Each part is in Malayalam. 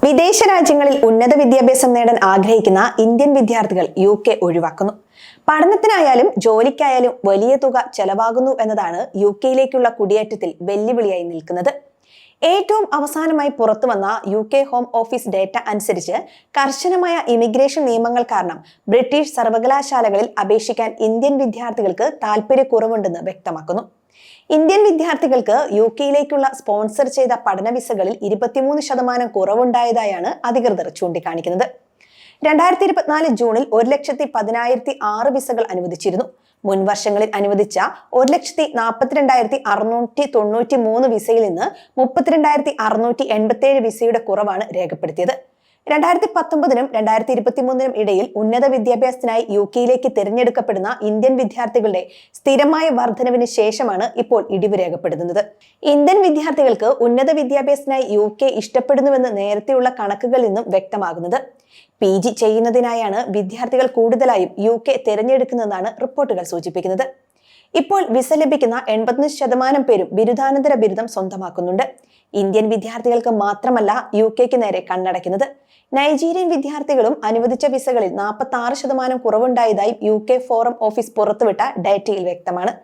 വിദേശ രാജ്യങ്ങളിൽ ഉന്നത വിദ്യാഭ്യാസം നേടാൻ ആഗ്രഹിക്കുന്ന ഇന്ത്യൻ വിദ്യാർത്ഥികൾ UK ഒഴിവാക്കുന്നു. പഠനത്തിനായാലും ജോലിക്കായാലും വലിയ തുക ചെലവാകുന്നു എന്നതാണ് UKയിലേക്കുള്ള കുടിയേറ്റത്തിൽ വെല്ലുവിളിയായി നിൽക്കുന്നത്. ഏറ്റവും അവസാനമായി പുറത്തുവന്ന UK ഹോം ഓഫീസ് ഡേറ്റ അനുസരിച്ച് കർശനമായ ഇമിഗ്രേഷൻ നിയമങ്ങൾ കാരണം ബ്രിട്ടീഷ് സർവകലാശാലകളിൽ അപേക്ഷിക്കാൻ ഇന്ത്യൻ വിദ്യാർത്ഥികൾക്ക് താല്പര്യക്കുറവുണ്ടെന്ന് വ്യക്തമാക്കുന്നു. ഇന്ത്യൻ വിദ്യാർത്ഥികൾക്ക് UKയിലേക്കുള്ള സ്പോൺസർ ചെയ്ത പഠന വിസകളിൽ 23% കുറവുണ്ടായതായാണ് അധികൃതർ ചൂണ്ടിക്കാണിക്കുന്നത്. 2024 ജൂണിൽ 1,10,6 വിസകൾ അനുവദിച്ചിരുന്നു. മുൻ വർഷങ്ങളിൽ അനുവദിച്ച 1,42,693 വിസയിൽ നിന്ന് 32,687 വിസയുടെ കുറവാണ് രേഖപ്പെടുത്തിയത്. 2019-നും 2023-നും ഇടയിൽ ഉന്നത വിദ്യാഭ്യാസത്തിനായി UKയിലേക്ക് തിരഞ്ഞെടുക്കപ്പെടുന്ന ഇന്ത്യൻ വിദ്യാർത്ഥികളുടെ സ്ഥിരമായ വർധനവിന് ശേഷമാണ് ഇപ്പോൾ ഇടിവ് രേഖപ്പെടുത്തുന്നത്. ഇന്ത്യൻ വിദ്യാർത്ഥികൾക്ക് ഉന്നത വിദ്യാഭ്യാസത്തിനായി UK ഇഷ്ടപ്പെടുന്നുവെന്ന് നേരത്തെയുള്ള കണക്കുകളിൽ നിന്നും വ്യക്തമാകുന്നത്. PG ചെയ്യുന്നതിനായാണ് വിദ്യാർത്ഥികൾ കൂടുതലായും UK തിരഞ്ഞെടുക്കുന്നതെന്നാണ് റിപ്പോർട്ടുകൾ സൂചിപ്പിക്കുന്നത്. ഇപ്പോൾ വിസ ലഭിക്കുന്ന 85% പേരും ബിരുദാനന്തര ബിരുദം സ്വന്തമാക്കുന്നുണ്ട്. ഇന്ത്യൻ വിദ്യാർത്ഥികൾക്ക് മാത്രമല്ല UKയ്ക്ക് നേരെ കണ്ണടയ്ക്കുന്നത്. നൈജീരിയൻ വിദ്യാർത്ഥികളും അനുവദിച്ച വിസകളിൽ 46% കുറവുണ്ടായതായി UK ഫോറം ഓഫീസ് പുറത്തുവിട്ട ഡേറ്റയിൽ വ്യക്തമാണ്.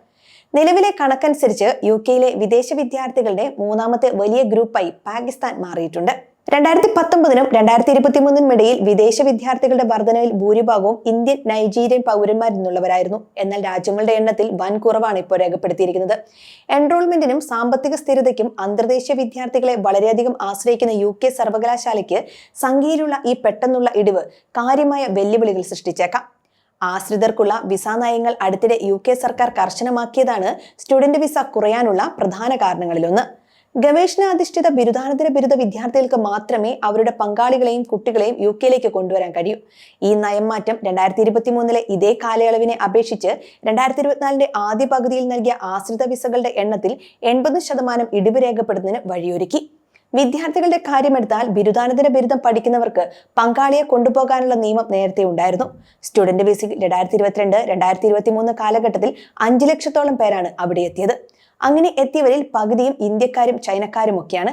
നിലവിലെ കണക്കനുസരിച്ച് UKയിലെ വിദേശ വിദ്യാർത്ഥികളുടെ മൂന്നാമത്തെ വലിയ ഗ്രൂപ്പായി പാകിസ്ഥാൻ മാറിയിട്ടുണ്ട്. 2019-നും 2023-നും ഇടയിൽ വിദേശ വിദ്യാർത്ഥികളുടെ വർധനവിൽ ഭൂരിഭാഗവും ഇന്ത്യൻ നൈജീരിയൻ പൗരന്മാരിൽ നിന്നുള്ളവരായിരുന്നു. എന്നാൽ രാജ്യങ്ങളുടെ എണ്ണത്തിൽ വൻ കുറവാണ് ഇപ്പോൾ രേഖപ്പെടുത്തിയിരിക്കുന്നത്. എൻറോൾമെന്റിനും സാമ്പത്തിക സ്ഥിരതയ്ക്കും അന്തർദേശീയ വിദ്യാർത്ഥികളെ വളരെയധികം ആശ്രയിക്കുന്ന UK സർവകലാശാലയ്ക്ക് സംഖ്യയിലുള്ള ഈ പെട്ടെന്നുള്ള ഇടിവ് കാര്യമായ വെല്ലുവിളികൾ സൃഷ്ടിച്ചേക്കാം. ആശ്രിതർക്കുള്ള വിസ നയങ്ങൾ അടുത്തിടെ UK സർക്കാർ കർശനമാക്കിയതാണ് സ്റ്റുഡന്റ് വിസ കുറയാനുള്ള പ്രധാന കാരണങ്ങളിലൊന്ന്. ഗവേഷണാധിഷ്ഠിത ബിരുദാനന്തര ബിരുദ വിദ്യാർത്ഥികൾക്ക് മാത്രമേ അവരുടെ പങ്കാളികളെയും കുട്ടികളെയും UKയിലേക്ക് കൊണ്ടുവരാൻ കഴിയൂ. ഈ നയം മാറ്റം 2023-ലെ ഇതേ കാലയളവിനെ അപേക്ഷിച്ച് 2024-ന്റെ ആദ്യ പകുതിയിൽ നൽകിയ ആശ്രിത വിസകളുടെ എണ്ണത്തിൽ 80% ഇടിവ് രേഖപ്പെടുന്നതിന് വഴിയൊരുക്കി. വിദ്യാർത്ഥികളുടെ കാര്യമെടുത്താൽ ബിരുദാനന്തര ബിരുദം പഠിക്കുന്നവർക്ക് പങ്കാളിയെ കൊണ്ടുപോകാനുള്ള നിയമം നേരത്തെ ഉണ്ടായിരുന്നു. സ്റ്റുഡന്റ് വിസയിൽ 2022-2023 കാലഘട്ടത്തിൽ 5 ലക്ഷത്തോളം പേരാണ് അവിടെ എത്തിയത്. അങ്ങനെ എത്തിയവരിൽ പകുതിയും ഇന്ത്യക്കാരും ചൈനക്കാരും ഒക്കെയാണ്.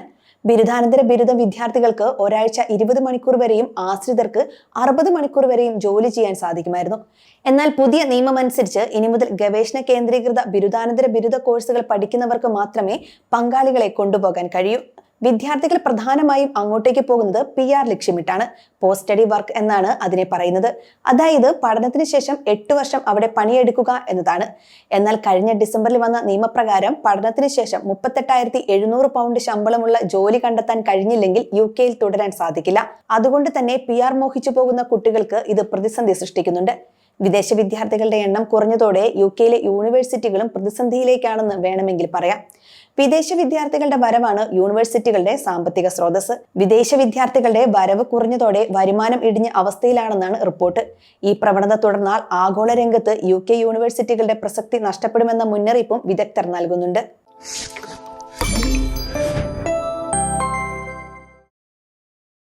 ബിരുദാനന്തര ബിരുദ വിദ്യാർത്ഥികൾക്ക് ഒരാഴ്ച 20 മണിക്കൂർ വരെയും ആശ്രിതർക്ക് 60 മണിക്കൂർ വരെയും ജോലി ചെയ്യാൻ സാധിക്കുമായിരുന്നു. എന്നാൽ പുതിയ നിയമം അനുസരിച്ച് ഇനി മുതൽ ഗവേഷണ കേന്ദ്രീകൃത ബിരുദാനന്തര ബിരുദ കോഴ്സുകൾ പഠിക്കുന്നവർക്ക് മാത്രമേ പങ്കാളികളെ കൊണ്ടുപോകാൻ കഴിയൂ. വിദ്യാർത്ഥികൾ പ്രധാനമായും അങ്ങോട്ടേക്ക് പോകുന്നത് PR ലക്ഷ്യമിട്ടാണ്. പോസ്റ്റ് സ്റ്റഡി വർക്ക് എന്നാണ് അതിനെ പറയുന്നത്. അതായത് പഠനത്തിന് ശേഷം 8 വർഷം അവിടെ പണിയെടുക്കുക എന്നതാണ്. എന്നാൽ കഴിഞ്ഞ ഡിസംബറിൽ വന്ന നിയമപ്രകാരം പഠനത്തിന് ശേഷം 38,700 പൗണ്ട് ശമ്പളമുള്ള ജോലി കണ്ടെത്താൻ കഴിഞ്ഞില്ലെങ്കിൽ UKയിൽ തുടരാൻ സാധിക്കില്ല. അതുകൊണ്ട് തന്നെ PR മോഹിച്ചു പോകുന്ന കുട്ടികൾക്ക് ഇത് പ്രതിസന്ധി സൃഷ്ടിക്കുന്നുണ്ട്. വിദേശ വിദ്യാർത്ഥികളുടെ എണ്ണം കുറഞ്ഞതോടെ UKയിലെ യൂണിവേഴ്സിറ്റികളും പ്രതിസന്ധിയിലേക്കാണെന്ന് വേണമെങ്കിൽ പറയാം. വിദേശ വിദ്യാർത്ഥികളുടെ വരവാണ് യൂണിവേഴ്സിറ്റികളുടെ സാമ്പത്തിക സ്രോതസ്. വിദേശ വിദ്യാർത്ഥികളുടെ വരവ് കുറഞ്ഞതോടെ വരുമാനം ഇടിഞ്ഞ അവസ്ഥയിലാണെന്നാണ് റിപ്പോർട്ട്. ഈ പ്രവണത തുടർന്നാൽ ആഗോള രംഗത്ത് UK യൂണിവേഴ്സിറ്റികളുടെ പ്രസക്തി നഷ്ടപ്പെടുമെന്ന മുന്നറിയിപ്പും വിദഗ്ധർ നൽകുന്നുണ്ട്.